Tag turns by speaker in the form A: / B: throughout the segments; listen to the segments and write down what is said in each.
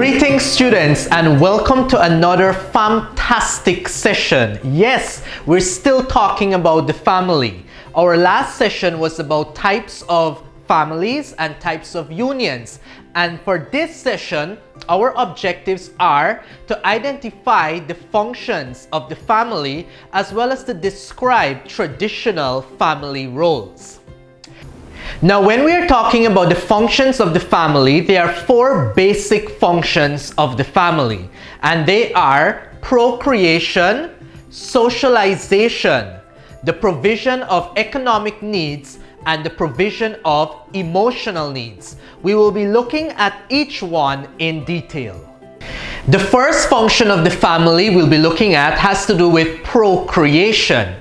A: Greetings students and welcome to another fantastic session. Yes, we're still talking about the family. Our last session was about types of families and types of unions. And for this session, our objectives are to identify the functions of the family as well as to describe traditional family roles. Now, when we are talking about the functions of the family, there are four basic functions of the family, and they are procreation, socialization, the provision of economic needs, and the provision of emotional needs. We will be looking at each one in detail. The first function of the family we'll be looking at has to do with procreation.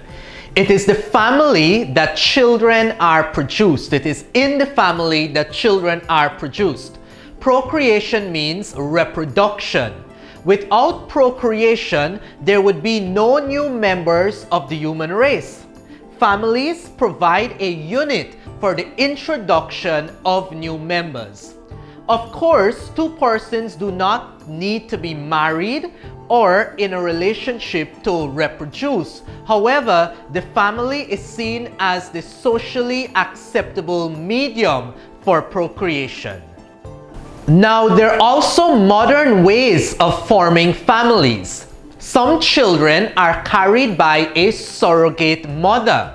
A: It is the family that children are produced. It is in the family that children are produced. Procreation means reproduction. Without procreation, there would be no new members of the human race. Families provide a unit for the introduction of new members. Of course, two persons do not need to be married or in a relationship to reproduce. However, the family is seen as the socially acceptable medium for procreation. Now, there are also modern ways of forming families. Some children are carried by a surrogate mother.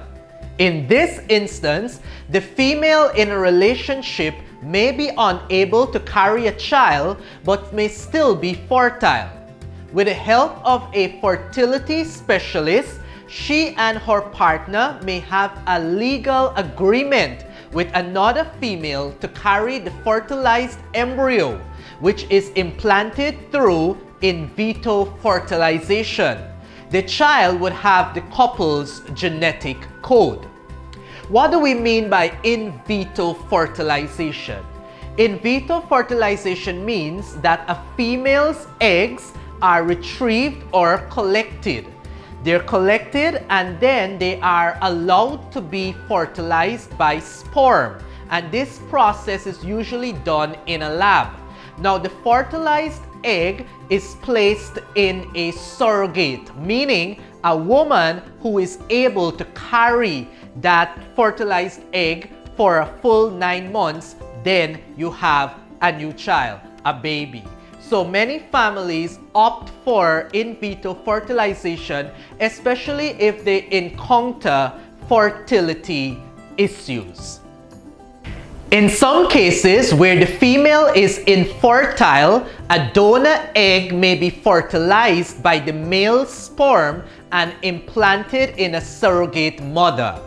A: In this instance, the female in a relationship may be unable to carry a child but may still be fertile. With the help of a fertility specialist, she and her partner may have a legal agreement with another female to carry the fertilized embryo, which is implanted through in vitro fertilization. The child would have the couple's genetic code. What do we mean by in vitro fertilization? In vitro fertilization means that a female's eggs are retrieved or collected. They're collected and then they are allowed to be fertilized by sperm. And this process is usually done in a lab. Now, the fertilized egg is placed in a surrogate, meaning a woman who is able to carry that fertilized egg for a full 9 months, then you have a new child, a baby. So many families opt for in vitro fertilization, especially if they encounter fertility issues. In some cases where the female is infertile, a donor egg may be fertilized by the male sperm and implanted in a surrogate mother.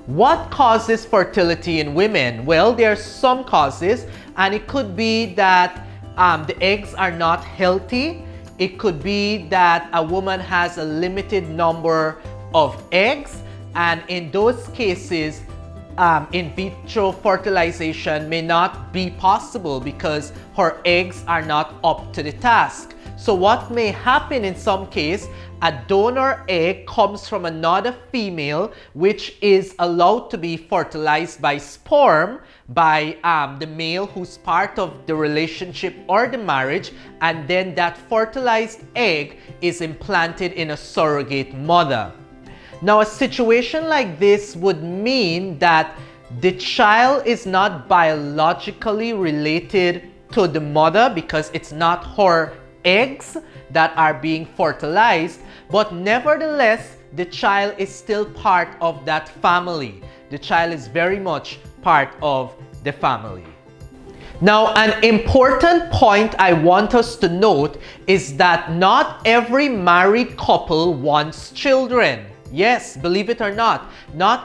A: What causes fertility in women? Well, there are some causes, and it could be that the eggs are not healthy. It could be that a woman has a limited number of eggs, and in those cases, in vitro fertilization may not be possible because her eggs are not up to the task. So what may happen in some case, a donor egg comes from another female which is allowed to be fertilized by sperm by the male who's part of the relationship or the marriage, and then that fertilized egg is implanted in a surrogate mother. Now, a situation like this would mean that the child is not biologically related to the mother because it's not her eggs that are being fertilized, but nevertheless, the child is still part of that family. The child is very much part of the family. Now, an important point I want us to note is that not every married couple wants children. Yes, believe it or not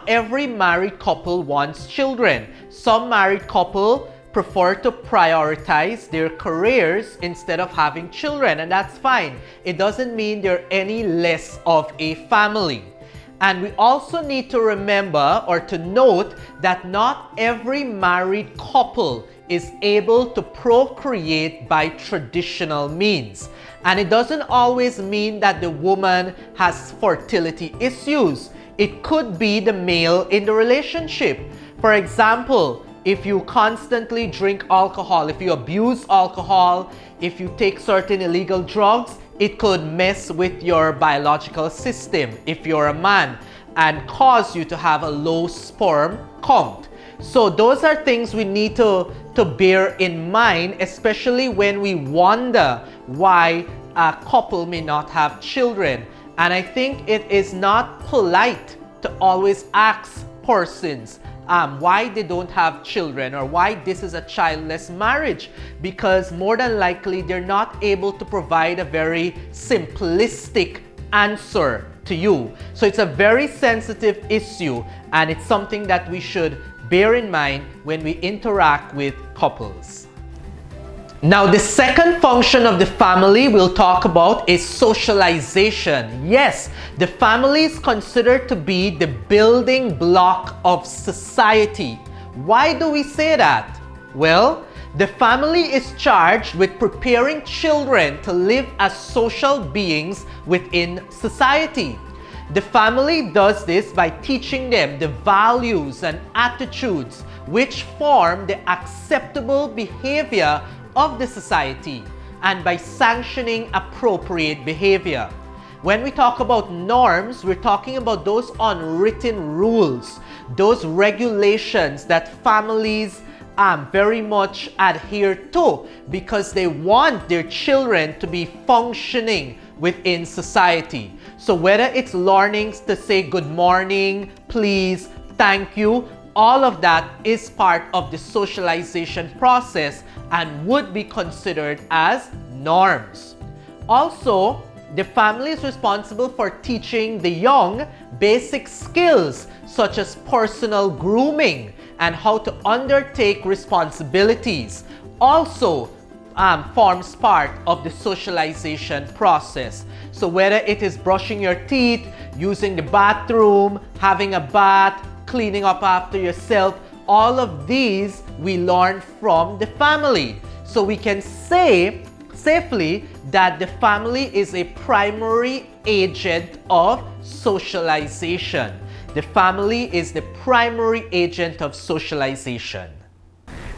A: every married couple wants children. Some married couple prefer to prioritize their careers instead of having children, and that's fine. It doesn't mean they're any less of a family. And we also need to remember or to note that not every married couple is able to procreate by traditional means. And it doesn't always mean that the woman has fertility issues. It could be the male in the relationship. For example, if you constantly drink alcohol, if you abuse alcohol, if you take certain illegal drugs, it could mess with your biological system if you're a man and cause you to have a low sperm count. So those are things we need to bear in mind, especially when we wonder why a couple may not have children. And I think it is not polite to always ask persons why they don't have children or why this is a childless marriage, because more than likely they're not able to provide a very simplistic answer to you. So it's a very sensitive issue, and it's something that we should bear in mind when we interact with couples. Now, the second function of the family we'll talk about is socialization. Yes, the family is considered to be the building block of society. Why do we say that? Well, the family is charged with preparing children to live as social beings within society. The family does this by teaching them the values and attitudes which form the acceptable behavior of the society, and by sanctioning appropriate behavior. When we talk about norms, we're talking about those unwritten rules, those regulations that families very much adhere to because they want their children to be functioning within society. So whether it's learning to say good morning, please, thank you, all of that is part of the socialization process and would be considered as norms. Also, the family is responsible for teaching the young basic skills such as personal grooming and how to undertake responsibilities. Also forms part of the socialization process. So whether it is brushing your teeth, using the bathroom, having a bath, cleaning up after yourself, all of these we learn from the family. So we can say safely that the family is a primary agent of socialization. The family is the primary agent of socialization.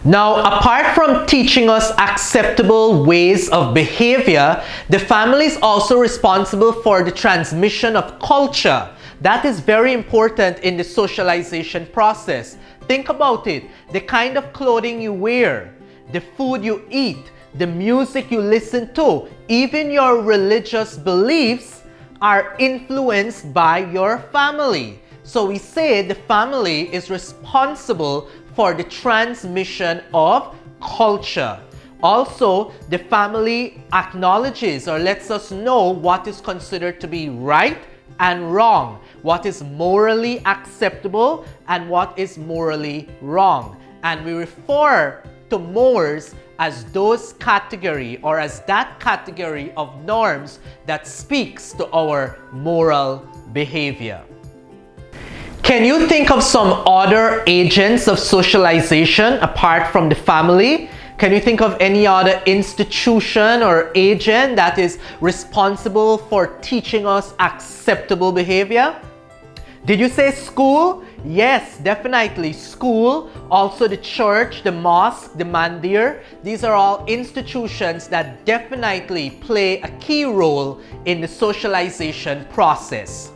A: Now, apart from teaching us acceptable ways of behavior, the family is also responsible for the transmission of culture. That is very important in the socialization process. Think about it. The kind of clothing you wear, the food you eat, the music you listen to, even your religious beliefs are influenced by your family. So we say the family is responsible for the transmission of culture. Also, the family acknowledges or lets us know what is considered to be right and wrong, what is morally acceptable and what is morally wrong. And we refer to mores as those category or as that category of norms that speaks to our moral behavior. Can you think of some other agents of socialization apart from the family? Can you think of any other institution or agent that is responsible for teaching us acceptable behavior? Did you say school? Yes, definitely. School, also the church, the mosque, the mandir. These are all institutions that definitely play a key role in the socialization process.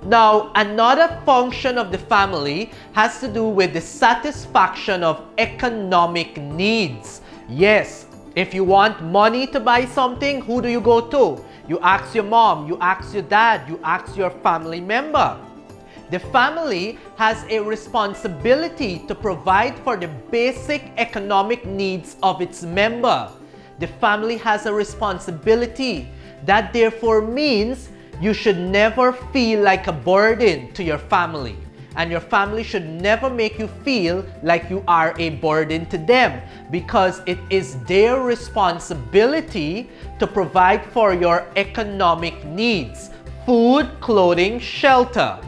A: Now, another function of the family has to do with the satisfaction of economic needs. Yes, if you want money to buy something, who do you go to? You ask your mom, you ask your dad, you ask your family member. The family has a responsibility to provide for the basic economic needs of its member. The family has a responsibility. That therefore means you should never feel like a burden to your family, and your family should never make you feel like you are a burden to them, because it is their responsibility to provide for your economic needs: food, clothing, shelter.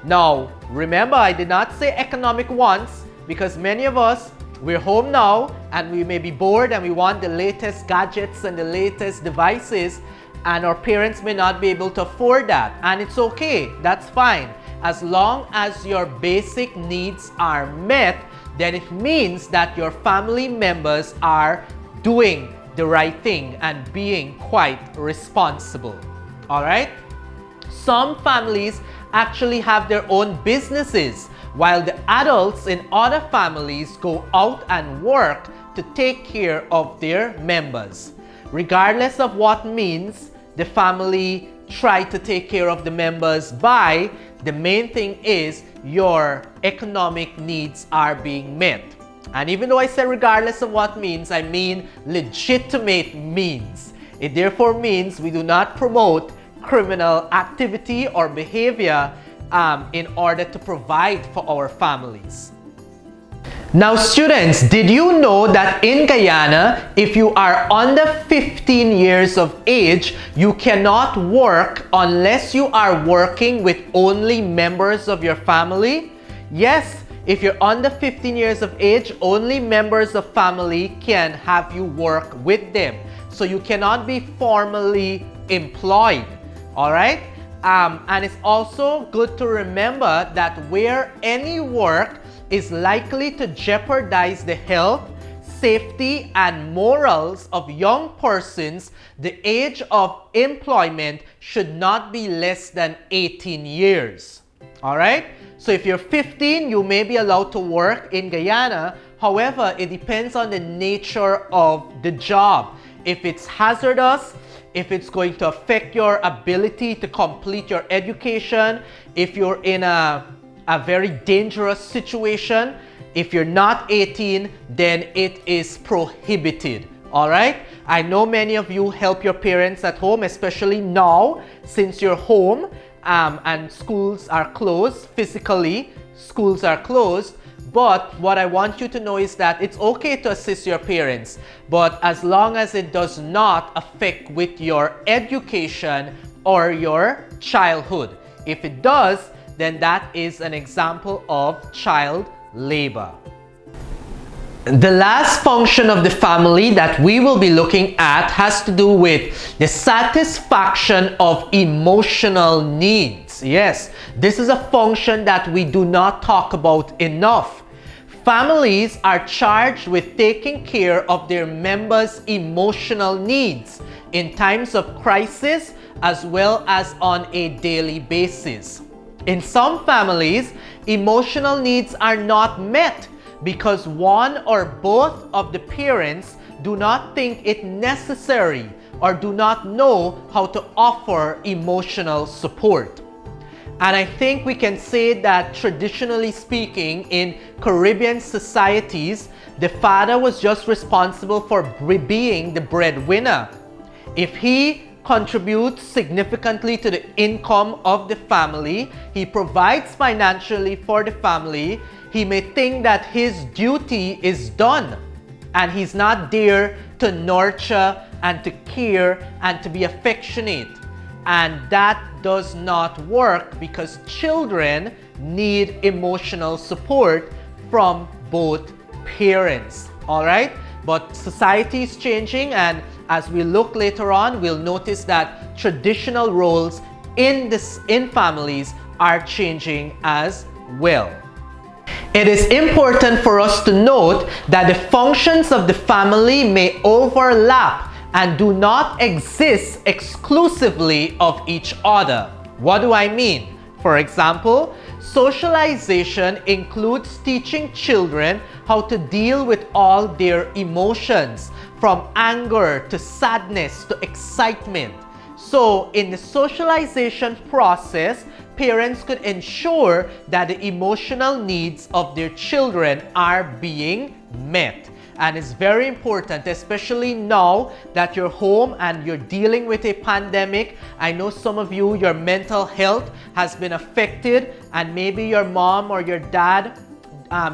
A: Now, remember, I did not say economic wants, because many of us, we're home now and we may be bored and we want the latest gadgets and the latest devices, and our parents may not be able to afford that, and it's okay, that's fine. As long as your basic needs are met, then it means that your family members are doing the right thing and being quite responsible. All right? Some families actually have their own businesses, while the adults in other families go out and work to take care of their members. Regardless of what means the family try to take care of the members by, the main thing is your economic needs are being met. And even though I say regardless of what means, I mean legitimate means. It therefore means we do not promote criminal activity or behavior in order to provide for our families. Now students, did you know that in Guyana, if you are under 15 years of age, you cannot work unless you are working with only members of your family? Yes, if you're under 15 years of age, only members of family can have you work with them. So you cannot be formally employed, all right? And it's also good to remember that where any work is likely to jeopardize the health, safety, and morals of young persons, the age of employment should not be less than 18 years. All right? So if you're 15, you may be allowed to work in Guyana. However, it depends on the nature of the job. If it's hazardous, if it's going to affect your ability to complete your education, if you're in a very dangerous situation, if you're not 18, then it is prohibited. All right? I know many of you help your parents at home, especially now since you're home and schools are closed. Physically, schools are closed. But what I want you to know is that it's okay to assist your parents, but as long as it does not affect with your education or your childhood. If it does, then that is an example of child labor. The last function of the family that we will be looking at has to do with the satisfaction of emotional needs. Yes, this is a function that we do not talk about enough. Families are charged with taking care of their members' emotional needs in times of crisis as well as on a daily basis. In some families, emotional needs are not met because one or both of the parents do not think it necessary or do not know how to offer emotional support. And I think we can say that traditionally speaking, in Caribbean societies, the father was just responsible for being the breadwinner. If he contributes significantly to the income of the family, he provides financially for the family, he may think that his duty is done and he's not there to nurture and to care and to be affectionate. And that does not work because children need emotional support from both parents. All right? But society is changing, and as we look later on, we'll notice that traditional roles in families are changing as well. It is important for us to note that the functions of the family may overlap and do not exist exclusively of each other. What do I mean? For example, socialization includes teaching children how to deal with all their emotions, from anger to sadness to excitement. So in the socialization process, parents could ensure that the emotional needs of their children are being met. And it's very important, especially now that you're home and you're dealing with a pandemic. I know some of you, your mental health has been affected, and maybe your mom or your dad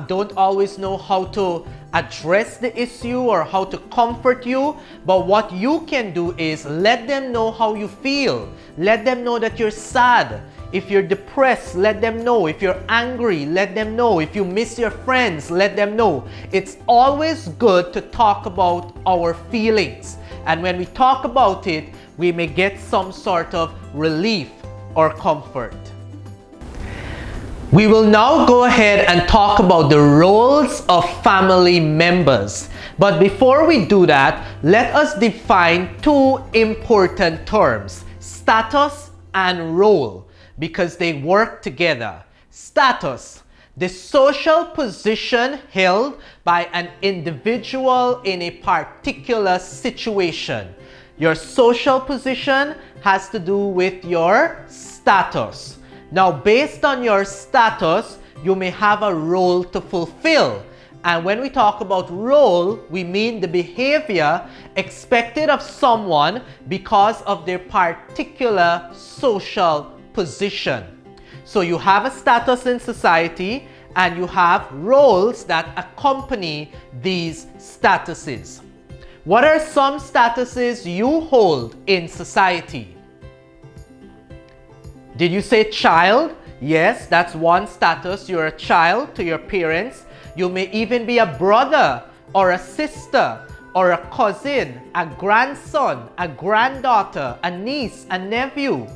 A: don't always know how to address the issue or how to comfort you. But what you can do is let them know how you feel. Let them know that you're sad. If you're depressed, let them know. If you're angry, let them know. If you miss your friends, let them know. It's always good to talk about our feelings. And when we talk about it, we may get some sort of relief or comfort. We will now go ahead and talk about the roles of family members. But before we do that, let us define two important terms, status and role, because they work together. Status, the social position held by an individual in a particular situation. Your social position has to do with your status. Now, based on your status, you may have a role to fulfill. And when we talk about role, we mean the behavior expected of someone because of their particular social position. So you have a status in society and you have roles that accompany these statuses. What are some statuses you hold in society? Did you say child? Yes, that's one status. You're a child to your parents. You may even be a brother or a sister or a cousin, a grandson, a granddaughter, a niece, a nephew.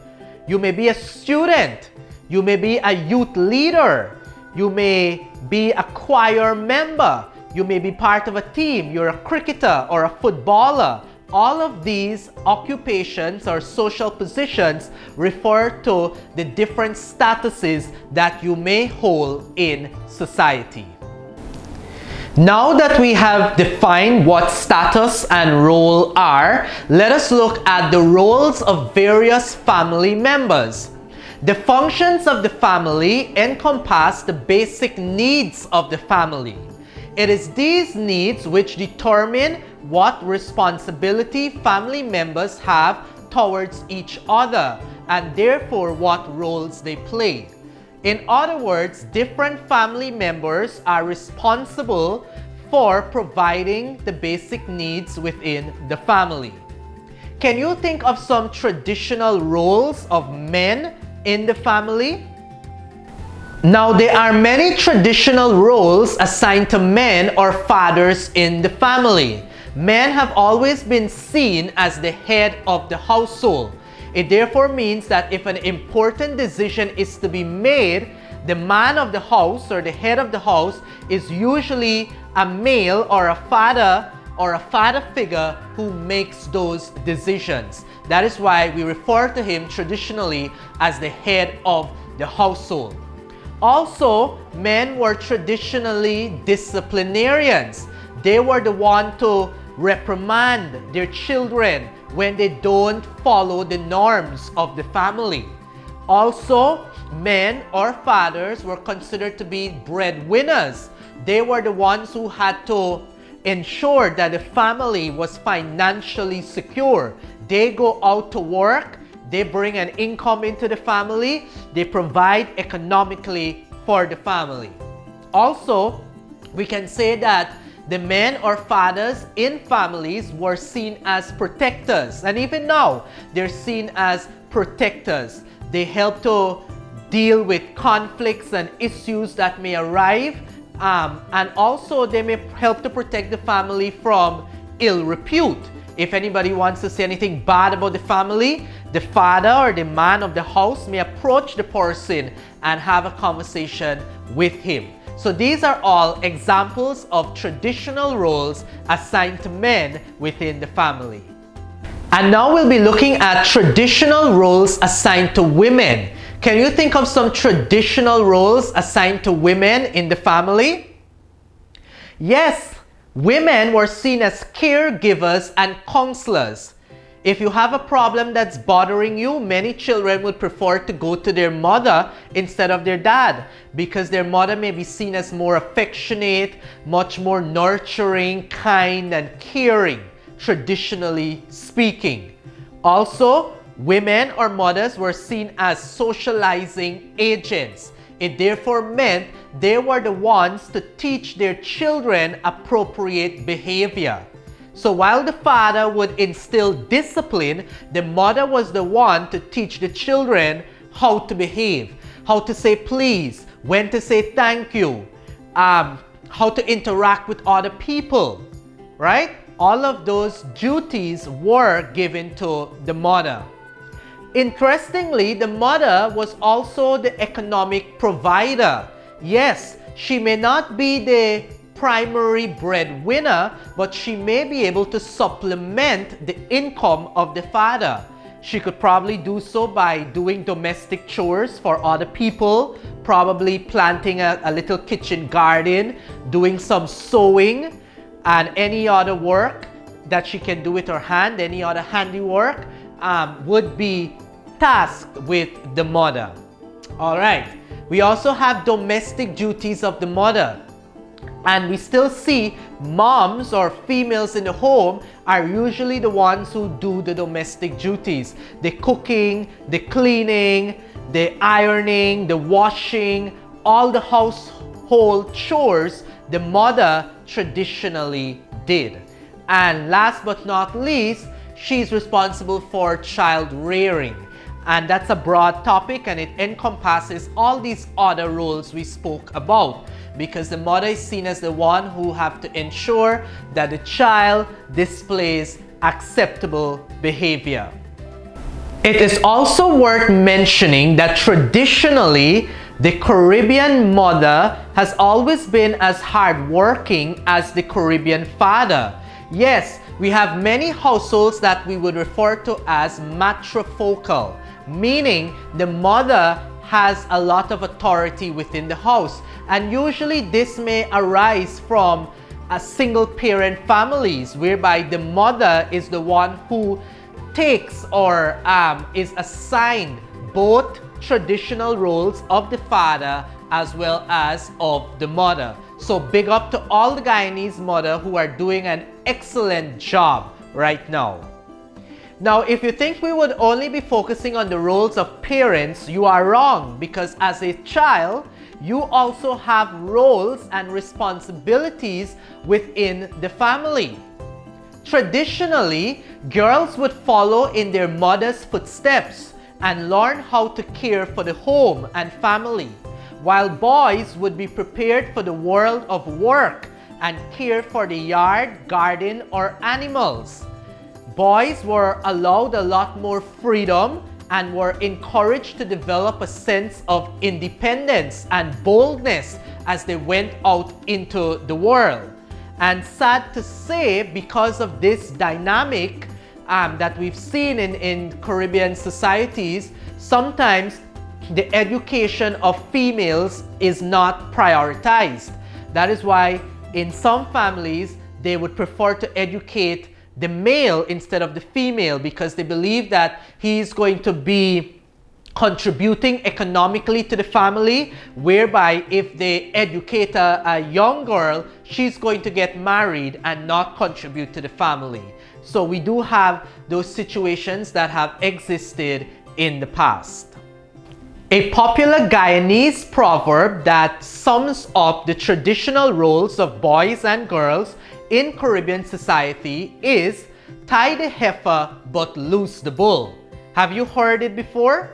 A: You may be a student. You may be a youth leader. You may be a choir member. You may be part of a team. You're a cricketer or a footballer. All of these occupations or social positions refer to the different statuses that you may hold in society. Now that we have defined what status and role are, let us look at the roles of various family members. The functions of the family encompass the basic needs of the family. It is these needs which determine what responsibility family members have towards each other and therefore what roles they play. In other words, different family members are responsible for providing the basic needs within the family. Can you think of some traditional roles of men in the family? Now, there are many traditional roles assigned to men or fathers in the family. Men have always been seen as the head of the household. It therefore means that if an important decision is to be made, the man of the house or the head of the house is usually a male or a father figure who makes those decisions. That is why we refer to him traditionally as the head of the household. Also, men were traditionally disciplinarians. They were the one to reprimand their children when they don't follow the norms of the family. Also, men or fathers were considered to be breadwinners. They were the ones who had to ensure that the family was financially secure. They go out to work, they bring an income into the family, they provide economically for the family. Also, we can say that the men or fathers in families were seen as protectors, and even now they're seen as protectors. They help to deal with conflicts and issues that may arise, and also they may help to protect the family from ill repute. If anybody wants to say anything bad about the family, the father or the man of the house may approach the person and have a conversation with him. So these are all examples of traditional roles assigned to men within the family. And now we'll be looking at traditional roles assigned to women. Can you think of some traditional roles assigned to women in the family? Yes, women were seen as caregivers and counselors. If you have a problem that's bothering you, many children would prefer to go to their mother instead of their dad because their mother may be seen as more affectionate, much more nurturing, kind, and caring, traditionally speaking. Also, women or mothers were seen as socializing agents. It therefore meant they were the ones to teach their children appropriate behavior. So while the father would instill discipline, the mother was the one to teach the children how to behave, how to say please, when to say thank you, how to interact with other people, right? All of those duties were given to the mother. Interestingly, the mother was also the economic provider. Yes, she may not be the primary breadwinner, but she may be able to supplement the income of the father. She could probably do so by doing domestic chores for other people, probably planting a little kitchen garden, doing some sewing, and any other work that she can do with her hand, any other handiwork would be tasked with the mother. All right. We also have domestic duties of the mother. And we still see moms or females in the home are usually the ones who do the domestic duties. The cooking, the cleaning, the ironing, the washing, all the household chores the mother traditionally did. And last but not least, she's responsible for child rearing. And that's a broad topic, and it encompasses all these other roles we spoke about, because the mother is seen as the one who have to ensure that the child displays acceptable behavior. It is also worth mentioning that traditionally, the Caribbean mother has always been as hardworking as the Caribbean father. Yes, we have many households that we would refer to as matrifocal, meaning the mother has a lot of authority within the house. And usually this may arise from a single parent families, whereby the mother is the one who takes or is assigned both traditional roles of the father as well as of the mother. So big up to all the Guyanese mother who are doing an excellent job right now. Now, if you think we would only be focusing on the roles of parents, you are wrong, because as a child, you also have roles and responsibilities within the family. Traditionally, girls would follow in their mother's footsteps and learn how to care for the home and family, while boys would be prepared for the world of work and care for the yard, garden, or animals. Boys were allowed a lot more freedom and were encouraged to develop a sense of independence and boldness as they went out into the world. And sad to say, because of this dynamic that we've seen in Caribbean societies, sometimes the education of females is not prioritized. That is why in some families, they would prefer to educate the male instead of the female, because they believe that he's going to be contributing economically to the family, whereby if they educate a young girl, she's going to get married and not contribute to the family. So we do have those situations that have existed in the past. A popular Guyanese proverb that sums up the traditional roles of boys and girls in Caribbean society is "tie the heifer but loose the bull." Have you heard it before?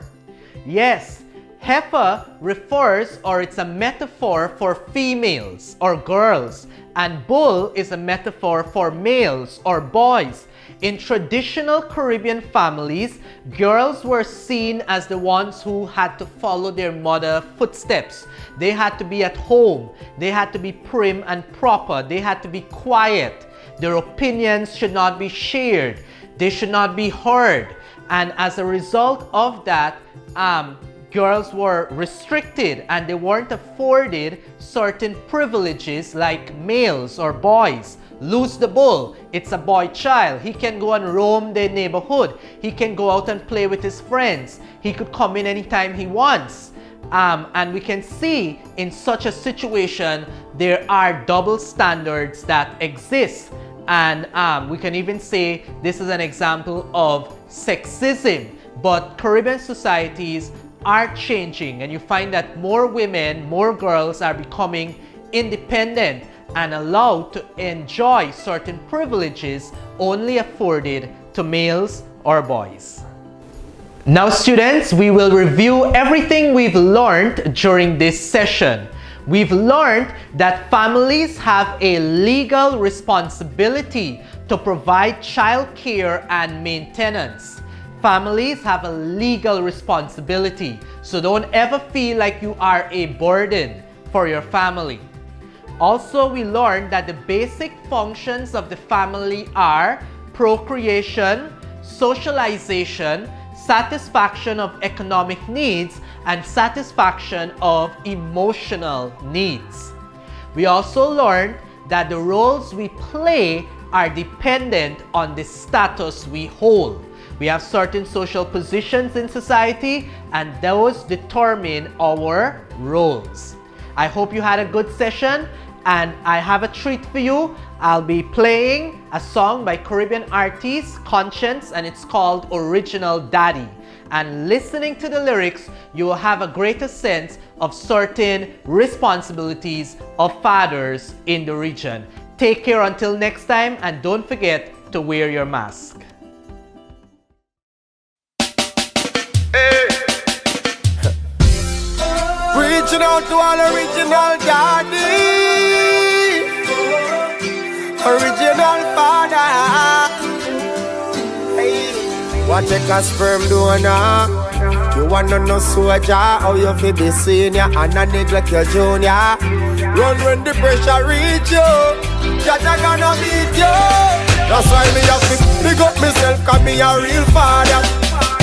A: Yes, heifer refers, or it's a metaphor for females or girls, and bull is a metaphor for males or boys. In traditional Caribbean families, girls were seen as the ones who had to follow their mother's footsteps. They had to be at home. They had to be prim and proper. They had to be quiet. Their opinions should not be shared. They should not be heard. And as a result of that, girls were restricted and they weren't afforded certain privileges like males or boys. Lose the bull. It's a boy child. He can go and roam the neighborhood. He can go out and play with his friends. He could come in anytime he wants. And we can see in such a situation, there are double standards that exist. And we can even say this is an example of sexism. But Caribbean societies are changing, and you find that more women, more girls are becoming independent and allowed to enjoy certain privileges only afforded to males or boys. Now students, we will review everything we've learned during this session. We've learned that families have a legal responsibility to provide child care and maintenance. Families have a legal responsibility, so don't ever feel like you are a burden for your family. Also, we learned that the basic functions of the family are procreation, socialization, satisfaction of economic needs, and satisfaction of emotional needs. We also learned that the roles we play are dependent on the status we hold. We have certain social positions in society, and those determine our roles. I hope you had a good session, and I have a treat for you. I'll be playing a song by Caribbean artist Conscience, and it's called Original Daddy. And listening to the lyrics, you will have a greater sense of certain responsibilities of fathers in the region. Take care until next time, and don't forget to wear your mask.
B: Reaching out to all original daddy, original father. Hey, what take a sperm donor? You wanna know soldier, how you feel be senior and not neglect your junior. Run when the pressure reach you, Jaja gonna beat you. That's why me have to big up myself, cause me a real father.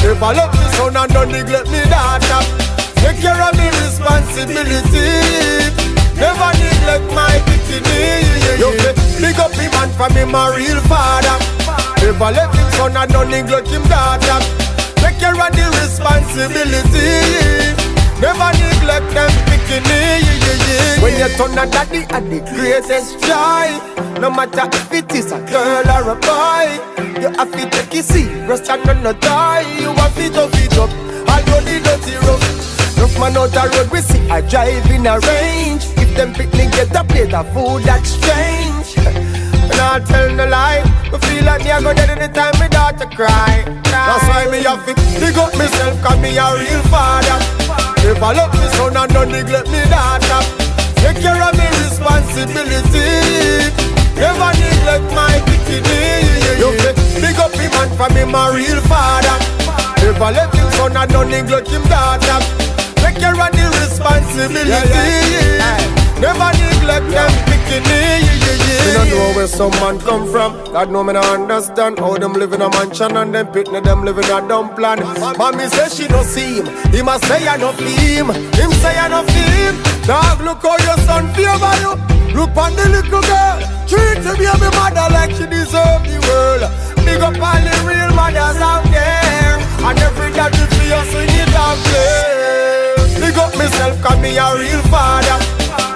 B: Never love me son and don't neglect me daughter. Take care of me responsibility. Never neglect my bikini. You big up me man for me my real father. Never let him son and don't neglect him daughter. Take care of the responsibility. Never neglect them bikini. When you turn a daddy at the greatest joy. No matter if it is a girl or a boy, you have to take it serious and not die. You have to tough it up, I don't need dirty rough. Rough man out the road, we see I drive in a range. If them picnic get a plate of food, that's strange. And I'll tell no lie, I feel like me I go dead anytime my daughter cry. That's why me have to big up myself, cause me a real father. Never love me son and don't neglect me daughter. Take care of me responsibility. Never neglect my bikini. You big up me man for me my real father. Never let him son and don't neglect him daughter. Take care of the responsibility. Never neglect them bikini. Me don't know where some man come from. God know me not understand how them live in a mansion and them picnic them live in a dump plan. Mommy say she no see him. He must say I no feel him. Him say I no feel him. Dog, look how your son favor you. Look on the little girl. Treat the baby mother like she deserve the world. Big up all the real mothers out there. And every dad will see us in it out there. Big up myself, cause me a real father.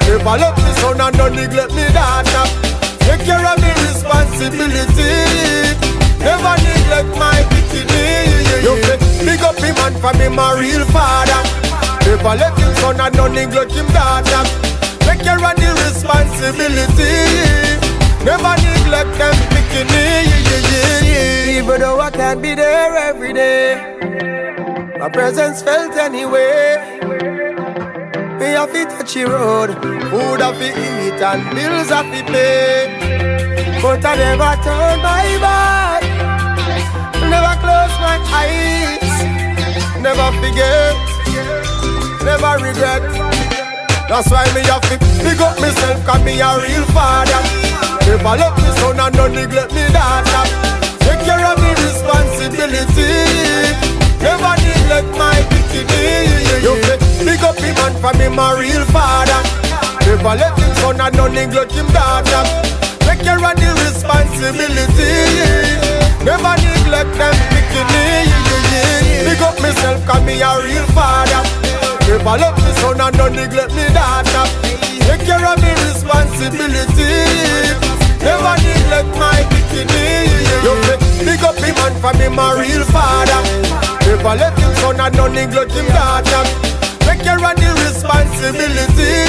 B: Never love me son and don't neglect me daughter. Take care of me responsibility. Never neglect my bikini. You big up me man for me my real father. Never let him son and don't neglect him daughter. Take care of the responsibility. Never neglect them bikini. Even though I can't be there every day, my presence felt anyway. Me have to touch the road, food have to eat and bills have to pay. But I never turn my back, never close my eyes, never forget, never regret. That's why me have to big up myself, cause me a real father. Never love me son and don't neglect me daughter. Take care of me responsibility. Never neglect my bikini. You big up me man for me my real father. Never let him son and don't neglect him daughter. Take care of the responsibility. Never neglect them bikini. Big up myself cause me a real father. Never let me son and don't neglect me daughter. Take care of me responsibility. Never neglect my bikini. You big up me man for me my real father. Never let him son and don't neglect him daughter. Take care of the responsibility.